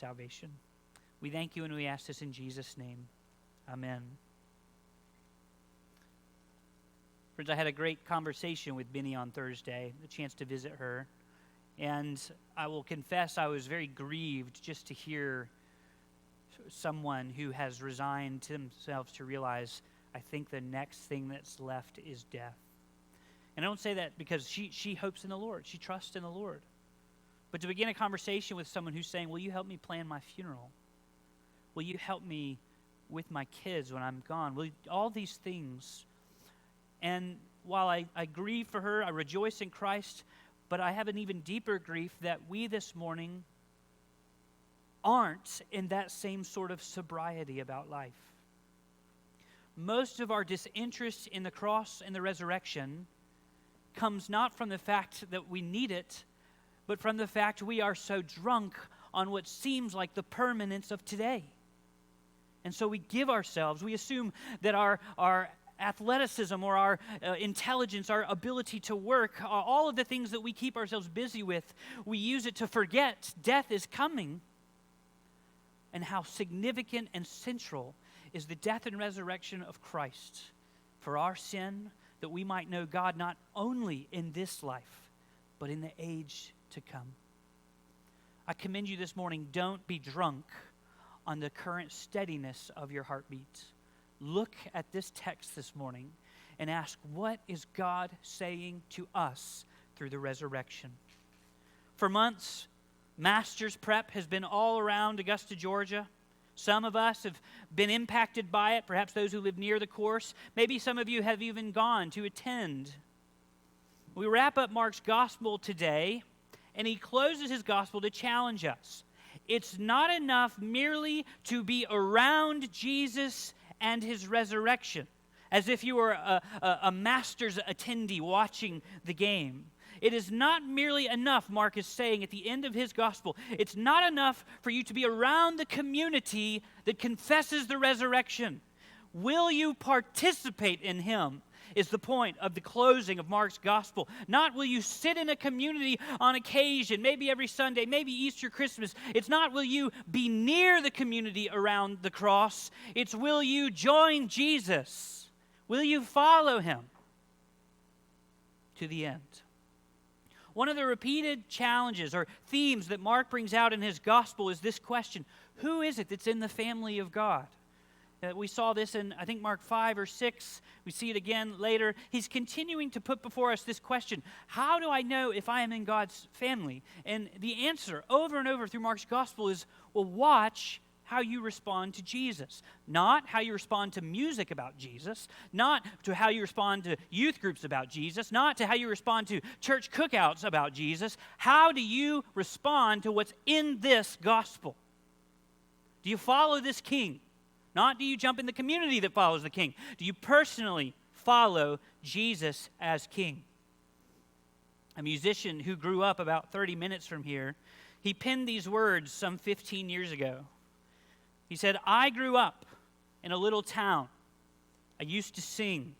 salvation. We thank you and we ask this in Jesus' name. Amen. Friends, I had a great conversation with Benny on Thursday, the chance to visit her. And I will confess I was very grieved just to hear someone who has resigned themselves to realize, I think the next thing that's left is death. And I don't say that because she hopes in the Lord. She trusts in the Lord. But to begin a conversation with someone who's saying, will you help me plan my funeral? Will you help me with my kids when I'm gone? All these things. And while I grieve for her, I rejoice in Christ, but I have an even deeper grief that we this morning aren't in that same sort of sobriety about life. Most of our disinterest in the cross and the resurrection comes not from the fact that we need it, but from the fact we are so drunk on what seems like the permanence of today. And so we give ourselves, we assume that our athleticism or our intelligence, our ability to work, all of the things that we keep ourselves busy with, we use it to forget death is coming and how significant and central is the death and resurrection of Christ for our sin, that we might know God not only in this life, but in the age to come. I commend you this morning, don't be drunk on the current steadiness of your heartbeat. Look at this text this morning and ask, what is God saying to us through the resurrection? For months, Master's Prep has been all around Augusta, Georgia. Some of us have been impacted by it, perhaps those who live near the course. Maybe some of you have even gone to attend. We wrap up Mark's gospel today, and he closes his gospel to challenge us. It's not enough merely to be around Jesus and his resurrection, as if you were a Masters attendee watching the game. It is not merely enough, Mark is saying at the end of his gospel, it's not enough for you to be around the community that confesses the resurrection. Will you participate in him? Is the point of the closing of Mark's gospel. Not will you sit in a community on occasion, maybe every Sunday, maybe Easter, Christmas. It's not will you be near the community around the cross. It's will you join Jesus? Will you follow him to the end? One of the repeated challenges or themes that Mark brings out in his gospel is this question: who is it that's in the family of God? We saw this in, I think, Mark 5 or 6. We see it again later. He's continuing to put before us this question: how do I know if I am in God's family? And the answer over and over through Mark's gospel is, well, watch how you respond to Jesus. Not how you respond to music about Jesus, not to how you respond to youth groups about Jesus, not to how you respond to church cookouts about Jesus. How do you respond to what's in this gospel? Do you follow this king? Not do you jump in the community that follows the king. Do you personally follow Jesus as king? A musician who grew up about 30 minutes from here, he penned these words some 15 years ago. He said, I grew up in a little town. I used to sing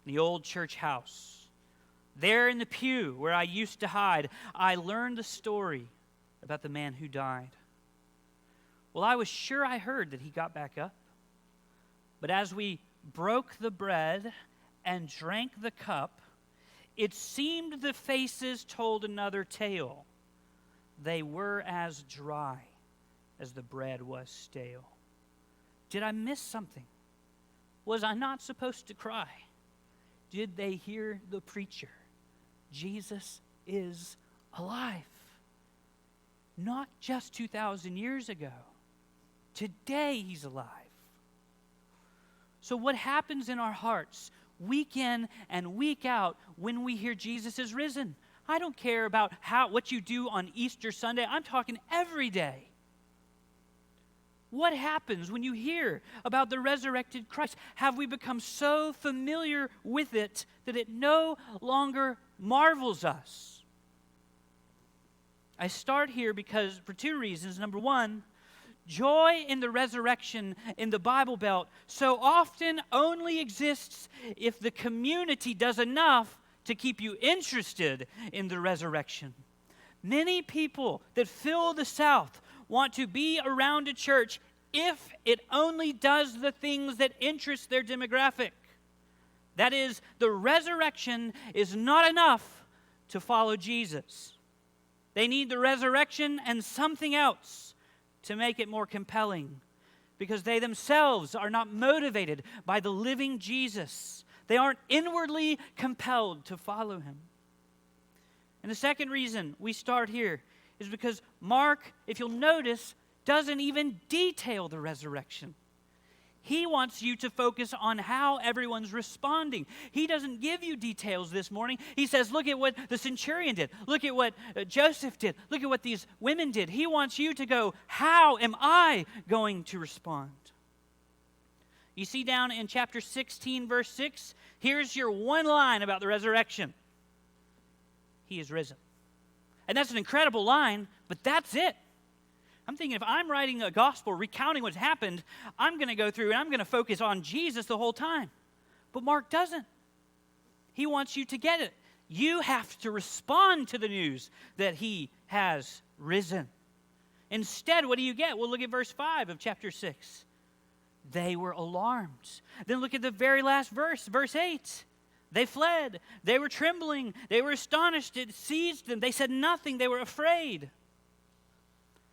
in the old church house. There in the pew where I used to hide, I learned the story about the man who died. Well, I was sure I heard that he got back up. But as we broke the bread and drank the cup, it seemed the faces told another tale. They were as dry as the bread was stale. Did I miss something? Was I not supposed to cry? Did they hear the preacher? Jesus is alive. Not just 2,000 years ago. Today he's alive. So what happens in our hearts week in and week out when we hear Jesus is risen? I don't care about what you do on Easter Sunday. I'm talking every day. What happens when you hear about the resurrected Christ? Have we become so familiar with it that it no longer marvels us? I start here because for two reasons. Number one, joy in the resurrection in the Bible Belt so often only exists if the community does enough to keep you interested in the resurrection. Many people that fill the South want to be around a church if it only does the things that interest their demographic. That is, the resurrection is not enough to follow Jesus. They need the resurrection and something else to make it more compelling, because they themselves are not motivated by the living Jesus. They aren't inwardly compelled to follow him. And the second reason we start here is because Mark, if you'll notice, doesn't even detail the resurrection. He wants you to focus on how everyone's responding. He doesn't give you details this morning. He says, look at what the centurion did. Look at what Joseph did. Look at what these women did. He wants you to go, how am I going to respond? You see down in chapter 16, verse 6, here's your one line about the resurrection. He is risen. And that's an incredible line, but that's it. I'm thinking if I'm writing a gospel recounting what's happened, I'm going to go through and I'm going to focus on Jesus the whole time. But Mark doesn't. He wants you to get it. You have to respond to the news that he has risen. Instead, what do you get? Well, look at verse 5 of chapter 6. They were alarmed. Then look at the very last verse, verse 8. They fled. They were trembling. They were astonished. It seized them. They said nothing. They were afraid.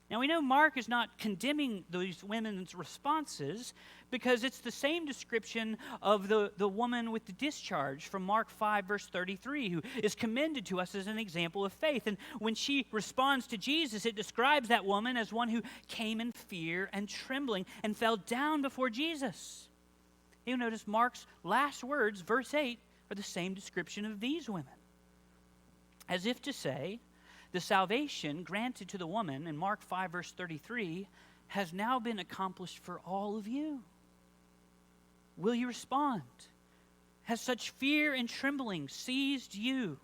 Now, we know Mark is not condemning these women's responses because it's the same description of the woman with the discharge from Mark 5, verse 33, who is commended to us as an example of faith. And when she responds to Jesus, it describes that woman as one who came in fear and trembling and fell down before Jesus. You'll notice Mark's last words, verse 8, are the same description of these women. As if to say, the salvation granted to the woman in Mark 5, verse 33, has now been accomplished for all of you. Will you respond? Has such fear and trembling seized you?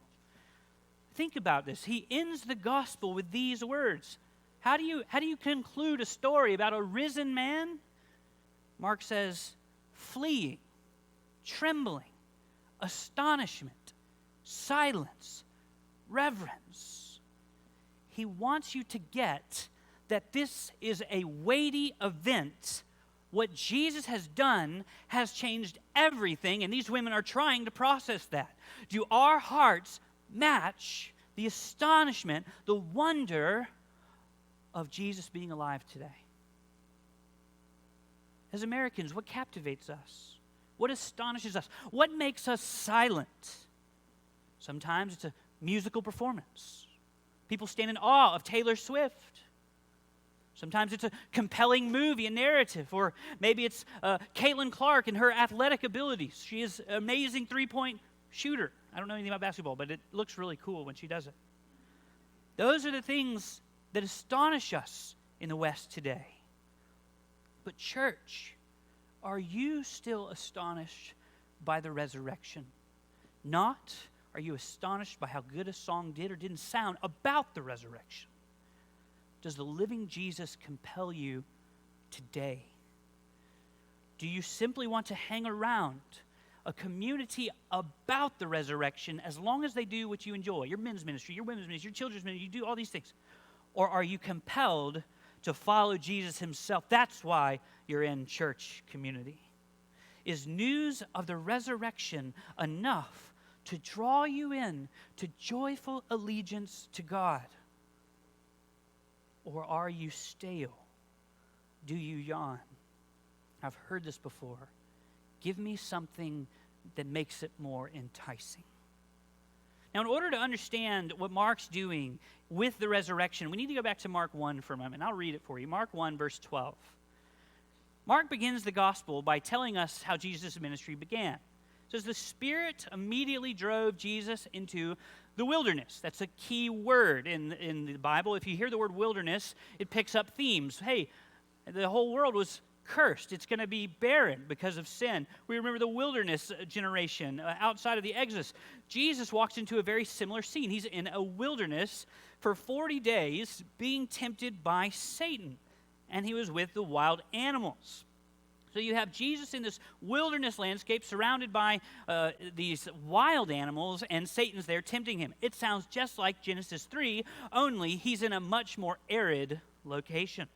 Think about this. He ends the gospel with these words. How do you conclude a story about a risen man? Mark says, fleeing, trembling, astonishment, silence, reverence. He wants you to get that this is a weighty event. What Jesus has done has changed everything, and these women are trying to process that. Do our hearts match the astonishment, the wonder of Jesus being alive today? As Americans, what captivates us? What astonishes us? What makes us silent? Sometimes it's a musical performance. People stand in awe of Taylor Swift. Sometimes it's a compelling movie, a narrative, or maybe it's Caitlin Clark and her athletic abilities. She is an amazing three-point shooter. I don't know anything about basketball, but it looks really cool when she does it. Those are the things that astonish us in the West today. But church, are you still astonished by the resurrection? Not, are you astonished by how good a song did or didn't sound about the resurrection? Does the living Jesus compel you today? Do you simply want to hang around a community about the resurrection as long as they do what you enjoy? Your men's ministry, your women's ministry, your children's ministry, you do all these things. Or are you compelled to follow Jesus himself? That's why you're in church community. Is news of the resurrection enough to draw you in to joyful allegiance to God? Or are you stale? Do you yawn? I've heard this before. Give me something that makes it more enticing. Now, in order to understand what Mark's doing with the resurrection, we need to go back to Mark 1 for a moment. I'll read it for you. Mark 1, verse 12. Mark begins the gospel by telling us how Jesus' ministry began. It says, the Spirit immediately drove Jesus into the wilderness. That's a key word in the Bible. If you hear the word wilderness, it picks up themes. Hey, the whole world was cursed. It's going to be barren because of sin. We remember the wilderness generation outside of the Exodus. Jesus walks into a very similar scene. He's in a wilderness for 40 days being tempted by Satan, and he was with the wild animals. So you have Jesus in this wilderness landscape surrounded by these wild animals, and Satan's there tempting him. It sounds just like Genesis 3, only he's in a much more arid location.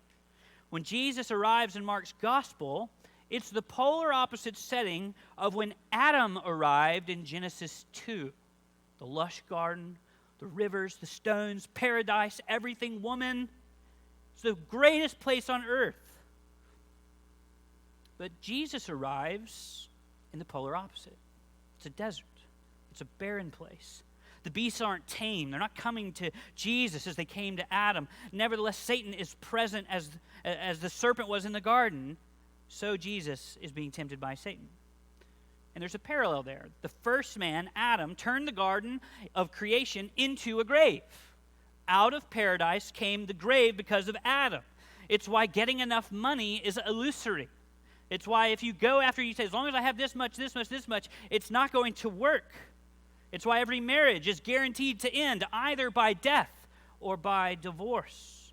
When Jesus arrives in Mark's gospel, it's the polar opposite setting of when Adam arrived in Genesis 2. The lush garden, the rivers, the stones, paradise, everything, woman. It's the greatest place on earth. But Jesus arrives in the polar opposite. It's a desert. It's a barren place. The beasts aren't tame. They're not coming to Jesus as they came to Adam. Nevertheless, Satan is present as the serpent was in the garden. So Jesus is being tempted by Satan. And there's a parallel there. The first man, Adam, turned the garden of creation into a grave. Out of paradise came the grave because of Adam. It's why getting enough money is illusory. It's why if you go after, you say, as long as I have this much, this much, this much, it's not going to work. It's why every marriage is guaranteed to end either by death or by divorce.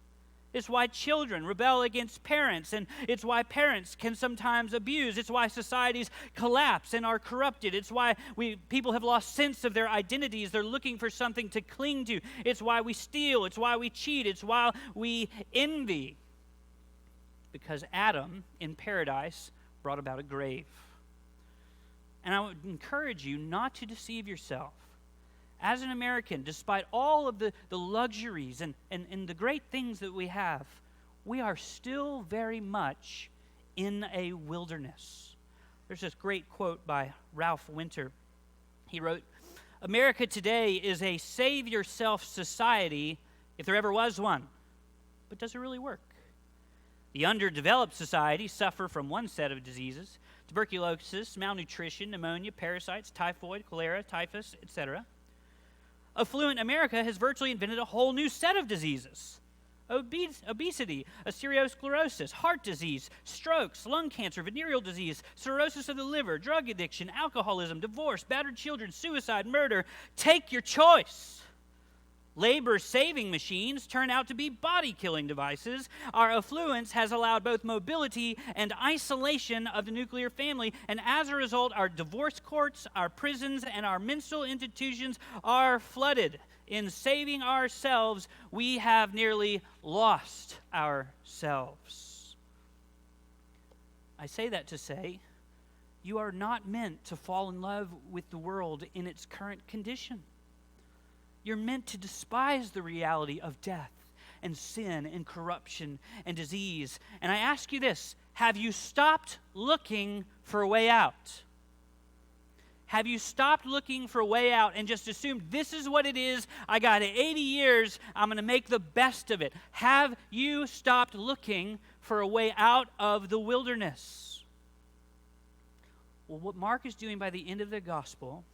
It's why children rebel against parents, and it's why parents can sometimes abuse. It's why societies collapse and are corrupted. It's why people have lost sense of their identities. They're looking for something to cling to. It's why we steal. It's why we cheat. It's why we envy. Because Adam in paradise brought about a grave. And I would encourage you not to deceive yourself. As an American, despite all of the luxuries and the great things that we have, we are still very much in a wilderness. There's this great quote by Ralph Winter. He wrote, "America today is a save-yourself society, if there ever was one. But does it really work? The underdeveloped societies suffer from one set of diseases: tuberculosis, malnutrition, pneumonia, parasites, typhoid, cholera, typhus, etc. Affluent America has virtually invented a whole new set of diseases: obesity, arteriosclerosis, heart disease, strokes, lung cancer, venereal disease, cirrhosis of the liver, drug addiction, alcoholism, divorce, battered children, suicide, murder. Take your choice. Labor-saving machines turn out to be body-killing devices. Our affluence has allowed both mobility and isolation of the nuclear family, and as a result, our divorce courts, our prisons, and our mental institutions are flooded. In saving ourselves, we have nearly lost ourselves." I say that to say, you are not meant to fall in love with the world in its current condition. You're meant to despise the reality of death and sin and corruption and disease. And I ask you this: have you stopped looking for a way out? Have you stopped looking for a way out and just assumed this is what it is? I got 80 years. I'm going to make the best of it. Have you stopped looking for a way out of the wilderness? Well, what Mark is doing by the end of the gospel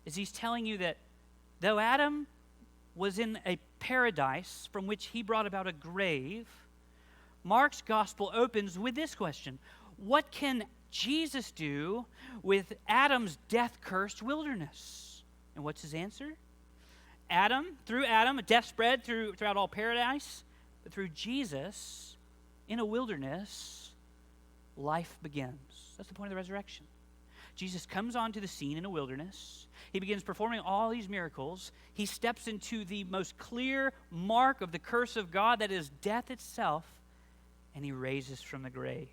is he's telling you that though Adam was in a paradise from which he brought about a grave, Mark's gospel opens with this question: what can Jesus do with Adam's death-cursed wilderness? And what's his answer? Through Adam, death spread throughout all paradise, but through Jesus, in a wilderness, life begins. That's the point of the resurrection. Jesus comes onto the scene in a wilderness. He begins performing all these miracles. He steps into the most clear mark of the curse of God, that is death itself, and he raises from the grave.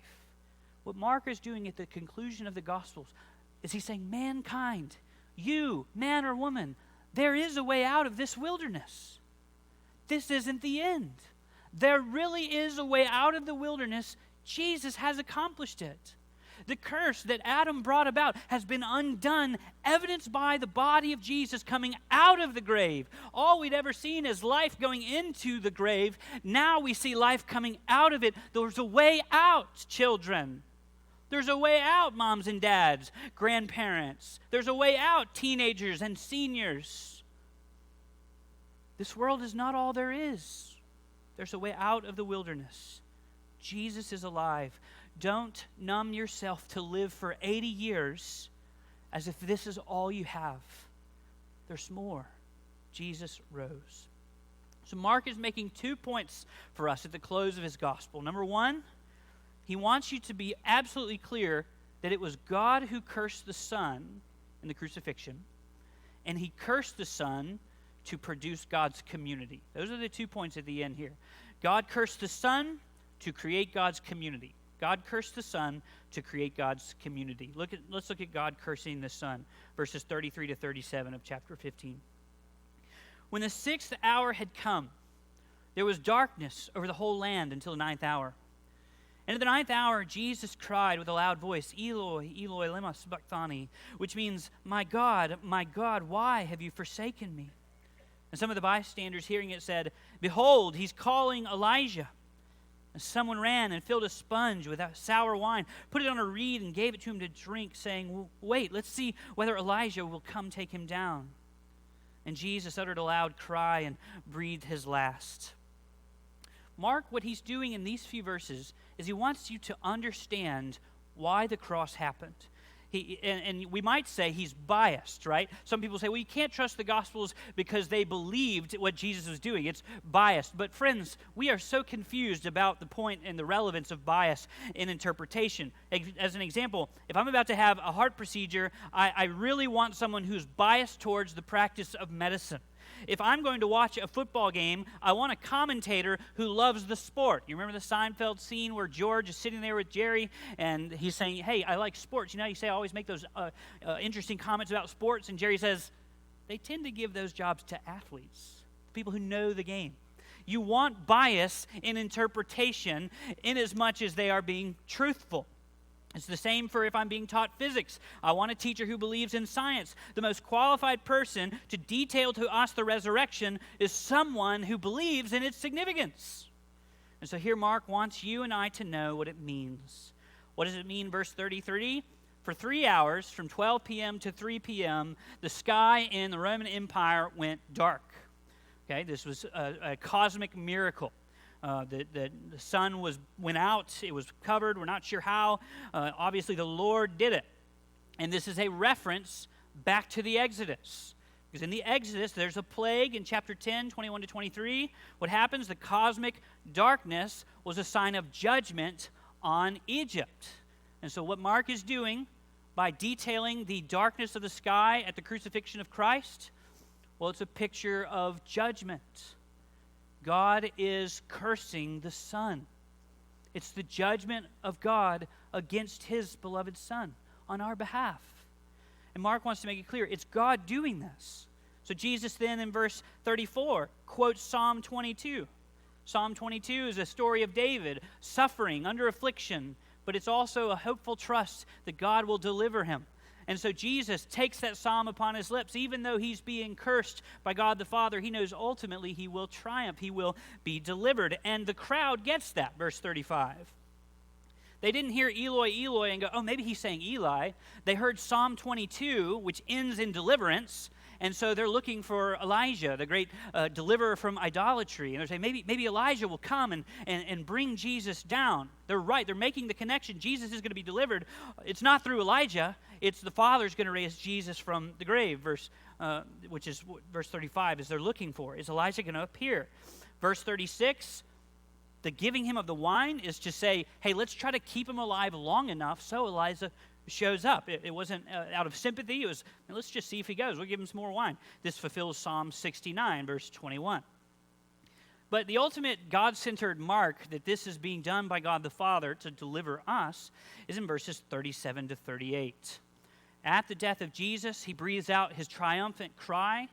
What Mark is doing at the conclusion of the Gospels is he's saying, mankind, you, man or woman, there is a way out of this wilderness. This isn't the end. There really is a way out of the wilderness. Jesus has accomplished it. The curse that Adam brought about has been undone, evidenced by the body of Jesus coming out of the grave. All we'd ever seen is life going into the grave. Now we see life coming out of it. There's a way out, children. There's a way out, moms and dads, grandparents. There's a way out, teenagers and seniors. This world is not all there is. There's a way out of the wilderness. Jesus is alive. Don't numb yourself to live for 80 years as if this is all you have. There's more. Jesus rose. So Mark is making 2 points for us at the close of his gospel. Number one, he wants you to be absolutely clear that it was God who cursed the Son in the crucifixion, and he cursed the Son to produce God's community. Those are the 2 points at the end here. God cursed the Son to create God's community. God cursed the Son to create God's community. Let's look at God cursing the Son, verses 33 to 37 of chapter 15. When the 6th hour had come, there was darkness over the whole land until the 9th hour. And at the 9th hour, Jesus cried with a loud voice, Eloi, Eloi, lema sabachthani, which means, my God, why have you forsaken me? And some of the bystanders hearing it said, behold, he's calling Elijah. And someone ran and filled a sponge with sour wine, put it on a reed and gave it to him to drink, saying, wait, let's see whether Elijah will come take him down. And Jesus uttered a loud cry and breathed his last. Mark, what he's doing in these few verses is he wants you to understand why the cross happened. And we might say he's biased, right? Some people say, well, you can't trust the Gospels because they believed what Jesus was doing. It's biased. But friends, we are so confused about the point and the relevance of bias in interpretation. As an example, if I'm about to have a heart procedure, I really want someone who's biased towards the practice of medicine. If I'm going to watch a football game, I want a commentator who loves the sport. You remember the Seinfeld scene where George is sitting there with Jerry and he's saying, hey, I like sports. You know, you say I always make those interesting comments about sports, and Jerry says, they tend to give those jobs to athletes, people who know the game. You want bias in interpretation in as much as they are being truthful. It's the same for if I'm being taught physics. I want a teacher who believes in science. The most qualified person to detail to us the resurrection is someone who believes in its significance. And so here Mark wants you and I to know what it means. What does it mean, verse 33? For 3 hours, from 12 p.m. to 3 p.m., the sky in the Roman Empire went dark. Okay, this was a cosmic miracle. The sun went out, it was covered, we're not sure how. Obviously, the Lord did it. And this is a reference back to the Exodus. Because in the Exodus, there's a plague in chapter 10, 21 to 23. What happens? The cosmic darkness was a sign of judgment on Egypt. And so what Mark is doing by detailing the darkness of the sky at the crucifixion of Christ, well, it's a picture of judgment. God is cursing the Son. It's the judgment of God against his beloved Son on our behalf. And Mark wants to make it clear, it's God doing this. So Jesus then in verse 34 quotes Psalm 22. Psalm 22 is a story of David suffering under affliction, but it's also a hopeful trust that God will deliver him. And so Jesus takes that psalm upon his lips. Even though he's being cursed by God the Father, he knows ultimately he will triumph. He will be delivered. And the crowd gets that, verse 35. They didn't hear Eloi, Eloi and go, oh, maybe he's saying Eli. They heard Psalm 22, which ends in deliverance. And so they're looking for Elijah, the great deliverer from idolatry. And they're saying, maybe Elijah will come and bring Jesus down. They're right. They're making the connection. Jesus is going to be delivered. It's not through Elijah. It's the Father's going to raise Jesus from the grave, which is verse 35, is they're looking for. Is Elijah going to appear? Verse 36, the giving him of the wine is to say, hey, let's try to keep him alive long enough so Elijah shows up. It wasn't out of sympathy. It was, let's just see if he goes. We'll give him some more wine. This fulfills Psalm 69, verse 21. But the ultimate God-centered mark that this is being done by God the Father to deliver us is in verses 37 to 38. At the death of Jesus, he breathes out his triumphant cry.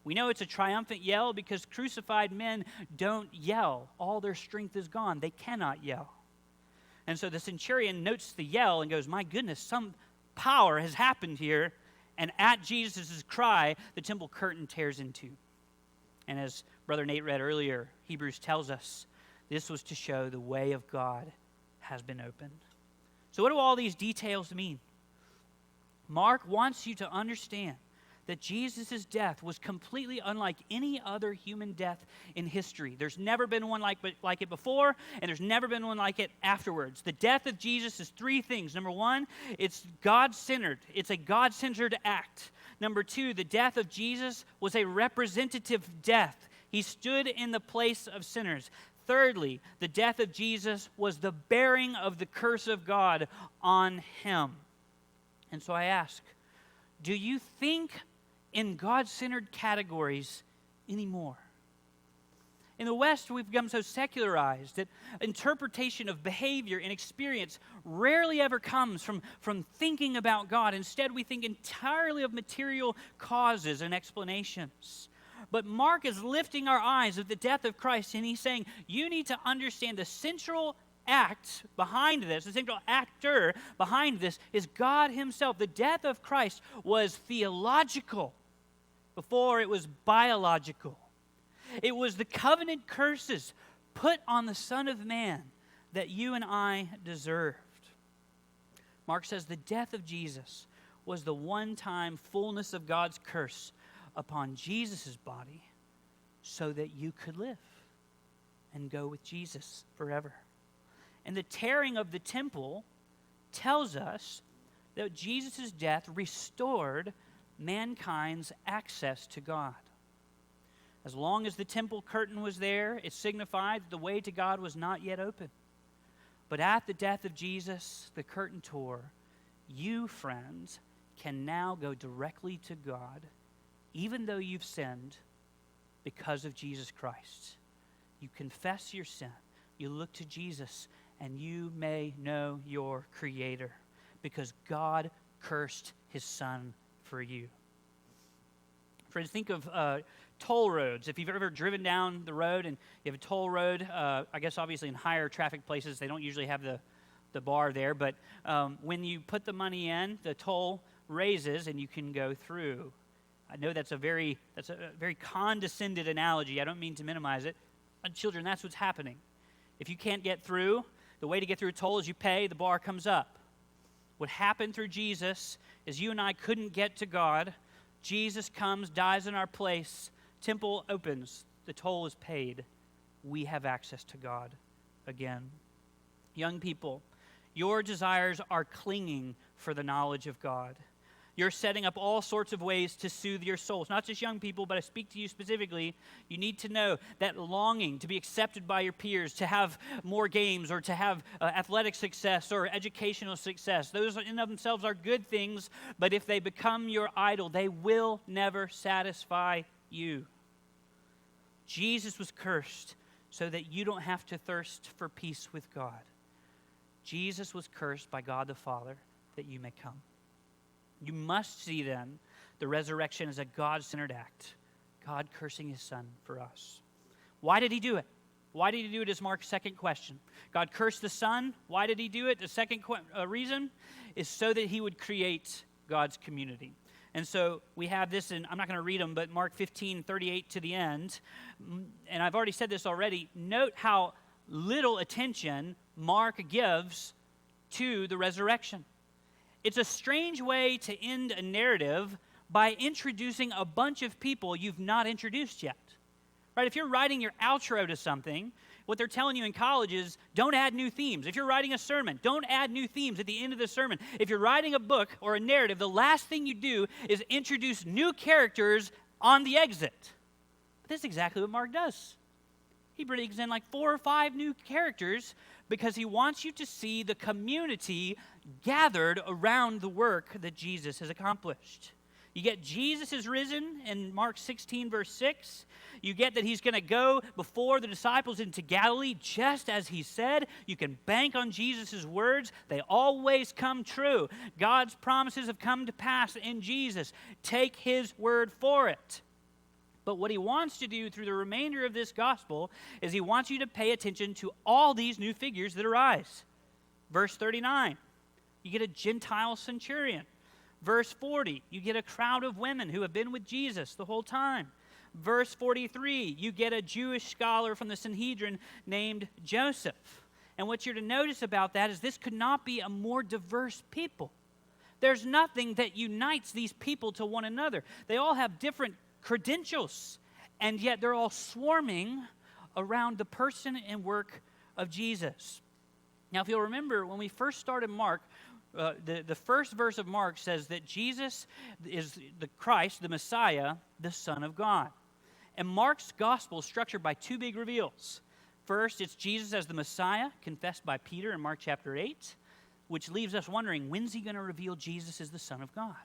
We know it's a triumphant yell because crucified men don't yell. All their strength is gone. They cannot yell. And so the centurion notes the yell and goes, my goodness, some power has happened here. And at Jesus' cry, the temple curtain tears in two. And as Brother Nate read earlier, Hebrews tells us this was to show the way of God has been opened. So what do all these details mean? Mark wants you to understand that Jesus' death was completely unlike any other human death in history. There's never been one like it before, and there's never been one like it afterwards. The death of Jesus is three things. Number one, it's God-centered. It's a God-centered act. Number two, the death of Jesus was a representative death. He stood in the place of sinners. Thirdly, the death of Jesus was the bearing of the curse of God on him. And so I ask, do you think in God-centered categories anymore? In the West, we've become so secularized that interpretation of behavior and experience rarely ever comes from thinking about God. Instead, we think entirely of material causes and explanations. But Mark is lifting our eyes at the death of Christ, and he's saying, you need to understand the central act behind this, the central actor behind this is God himself. The death of Christ was theological before it was biological. It was the covenant curses put on the Son of Man that you and I deserved. Mark says the death of Jesus was the one-time fullness of God's curse upon Jesus' body so that you could live and go with Jesus forever. And the tearing of the temple tells us that Jesus' death restored mankind's access to God. As long as the temple curtain was there, it signified that the way to God was not yet open. But at the death of Jesus, the curtain tore. You, friends, can now go directly to God, even though you've sinned, because of Jesus Christ. You confess your sin. You look to Jesus, and you may know your Creator, because God cursed his Son for you. Friends, think of toll roads. If you've ever driven down the road and you have a toll road, I guess obviously in higher traffic places they don't usually have the bar there, but when you put the money in, the toll raises and you can go through. I know that's a very condescended analogy. I don't mean to minimize it. Children, that's what's happening. If you can't get through, the way to get through a toll is you pay, the bar comes up. What happened through Jesus is you and I couldn't get to God. Jesus comes, dies in our place, temple opens, the toll is paid. We have access to God again. Young people, your desires are clinging for the knowledge of God. You're setting up all sorts of ways to soothe your souls. Not just young people, but I speak to you specifically. You need to know that longing to be accepted by your peers, to have more games, or to have athletic success or educational success, those in of themselves are good things, but if they become your idol, they will never satisfy you. Jesus was cursed so that you don't have to thirst for peace with God. Jesus was cursed by God the Father that you may come. You must see then the resurrection as a God-centered act, God cursing his Son for us. Why did he do it? Why did he do it is Mark's second question. God cursed the Son. Why did he do it? The second reason is so that he would create God's community. And so we have this, and I'm not going to read them, but Mark 15:38 to the end. And I've already said this already. Note how little attention Mark gives to the resurrection. It's a strange way to end a narrative by introducing a bunch of people you've not introduced yet. Right? If you're writing your outro to something, what they're telling you in college is don't add new themes. If you're writing a sermon, don't add new themes at the end of the sermon. If you're writing a book or a narrative, the last thing you do is introduce new characters on the exit. But that's exactly what Mark does. He brings in like 4 or 5 new characters because he wants you to see the community gathered around the work that Jesus has accomplished. You get Jesus is risen in Mark 16, verse 6. You get that he's going to go before the disciples into Galilee just as he said. You can bank on Jesus' words. They always come true. God's promises have come to pass in Jesus. Take his word for it. But what he wants to do through the remainder of this gospel is he wants you to pay attention to all these new figures that arise. Verse 39, you get a Gentile centurion. Verse 40, you get a crowd of women who have been with Jesus the whole time. Verse 43, you get a Jewish scholar from the Sanhedrin named Joseph. And what you're to notice about that is this could not be a more diverse people. There's nothing that unites these people to one another. They all have different credentials, and yet they're all swarming around the person and work of Jesus. Now, if you'll remember, when we first started Mark, the first verse of Mark says that Jesus is the Christ, the Messiah, the Son of God. And Mark's gospel is structured by 2 big reveals. First, it's Jesus as the Messiah, confessed by Peter in Mark chapter 8, which leaves us wondering, when's he going to reveal Jesus as the Son of God?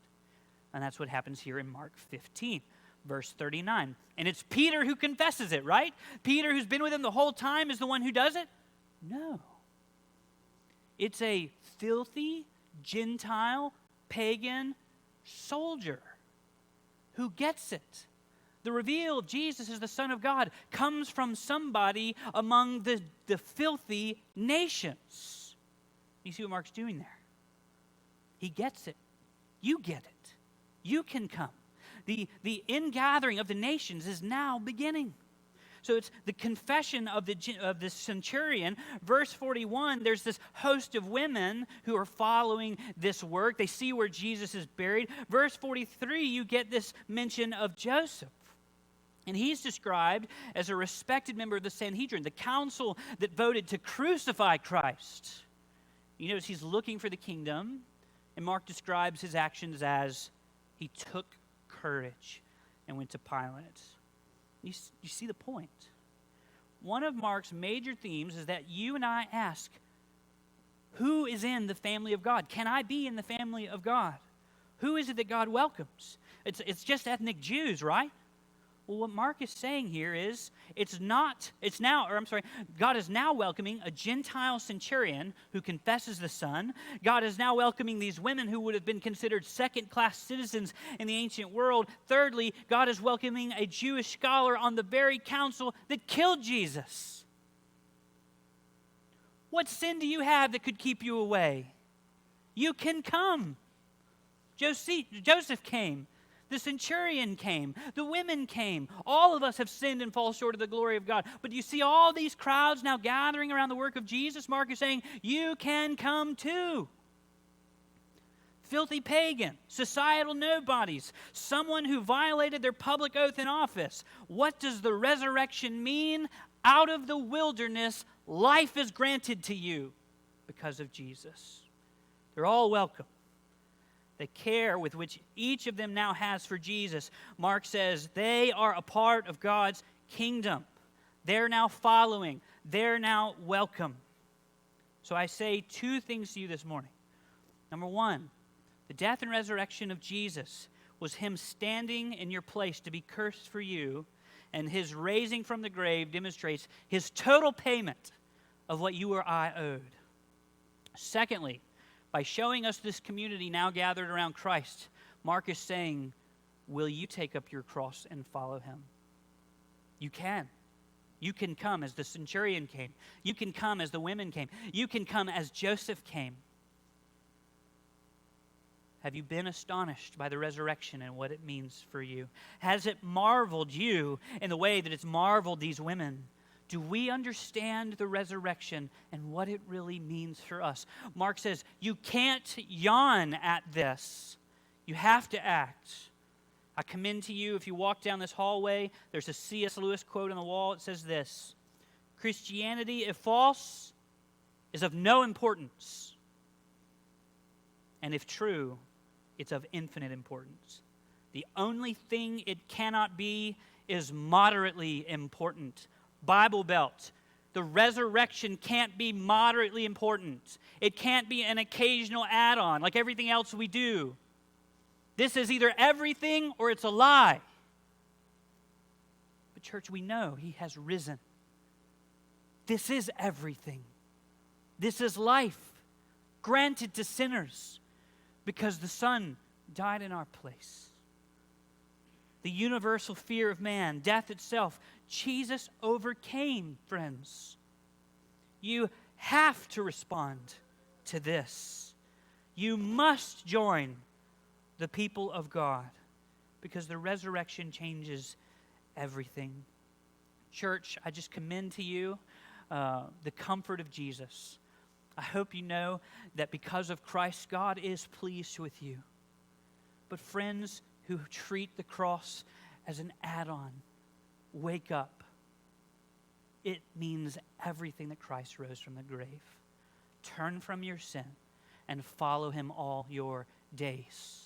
And that's what happens here in Mark 15. Verse 39. And it's Peter who confesses it, right? Peter, who's been with him the whole time, is the one who does it? No. It's a filthy, Gentile, pagan soldier who gets it. The reveal of Jesus as the Son of God comes from somebody among the filthy nations. You see what Mark's doing there? He gets it. You get it. You can come. The ingathering of the nations is now beginning. So it's the confession of the centurion. Verse 41, there's this host of women who are following this work. They see where Jesus is buried. Verse 43, you get this mention of Joseph. And he's described as a respected member of the Sanhedrin, the council that voted to crucify Christ. You notice he's looking for the kingdom, and Mark describes his actions as he took courage and went to Pilate. You see the point. One of Mark's major themes is that you and I ask, who is in the family of God? Can I be in the family of God? Who is it that God welcomes? It's just ethnic Jews, right? Well, what Mark is saying here is God is now welcoming a Gentile centurion who confesses the Son. God is now welcoming these women who would have been considered second-class citizens in the ancient world. Thirdly, God is welcoming a Jewish scholar on the very council that killed Jesus. What sin do you have that could keep you away? You can come. Joseph came. The centurion came. The women came. All of us have sinned and fall short of the glory of God. But you see all these crowds now gathering around the work of Jesus? Mark is saying, you can come too. Filthy pagan, societal nobodies, someone who violated their public oath in office. What does the resurrection mean? Out of the wilderness, life is granted to you because of Jesus. They're all welcome. The care with which each of them now has for Jesus, Mark says they are a part of God's kingdom. They're now following. They're now welcome. So I say two things to you this morning. Number one, the death and resurrection of Jesus was him standing in your place to be cursed for you, and his raising from the grave demonstrates his total payment of what you or I owed. Secondly, by showing us this community now gathered around Christ, Mark is saying, will you take up your cross and follow him? You can. You can come as the centurion came. You can come as the women came. You can come as Joseph came. Have you been astonished by the resurrection and what it means for you? Has it marveled you in the way that it's marveled these women? Do we understand the resurrection and what it really means for us? Mark says, you can't yawn at this. You have to act. I commend to you, if you walk down this hallway, there's a C.S. Lewis quote on the wall. It says this: Christianity, if false, is of no importance. And if true, it's of infinite importance. The only thing it cannot be is moderately important. Bible Belt. The resurrection can't be moderately important. It can't be an occasional add-on like everything else we do. This is either everything or it's a lie. But church, we know he has risen. This is everything. This is life granted to sinners because the Son died in our place. The universal fear of man, death itself, Jesus overcame, friends. You have to respond to this. You must join the people of God because the resurrection changes everything. Church, I just commend to you the comfort of Jesus. I hope you know that because of Christ, God is pleased with you. But friends who treat the cross as an add-on, wake up. It means everything that Christ rose from the grave. Turn from your sin and follow him all your days.